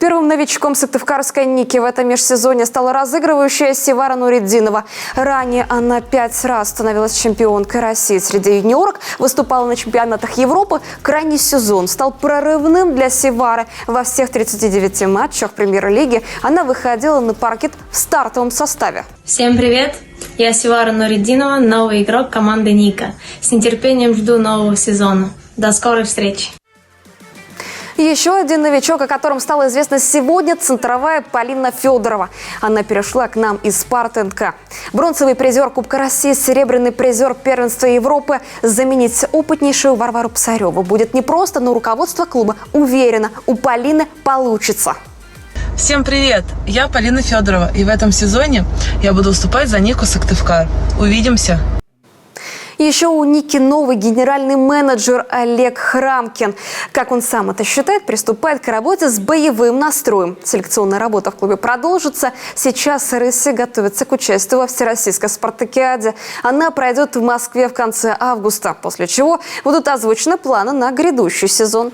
Первым новичком сыктывкарской Ники в этом межсезонье стала разыгрывающая Севара Нуриддинова. Ранее она 5 раз становилась чемпионкой России. Среди юниорок выступала на чемпионатах Европы. Крайний сезон стал прорывным для Севары. Во всех 39 матчах премьер-лиги она выходила на паркет в стартовом составе. Всем привет! Я Севара Нуриддинова, новый игрок команды Ника. С нетерпением жду нового сезона. До скорой встречи! Еще один новичок, о котором стало известно сегодня, центровая Полина Федорова. Она перешла к нам из Спарты НК. Бронзовый призер Кубка России, серебряный призер первенства Европы. Заменить опытнейшую Варвару Псареву будет непросто, но руководство клуба уверено, у Полины получится. Всем привет! Я Полина Федорова, и в этом сезоне я буду выступать за Нику Сыктывкар. Увидимся! Еще у Ники новый генеральный менеджер Олег Храмкин. Как он сам это считает, приступает к работе с боевым настроем. Селекционная работа в клубе продолжится. Сейчас РСИ готовится к участию во Всероссийской спартакиаде. Она пройдет в Москве в конце августа, после чего будут озвучены планы на грядущий сезон.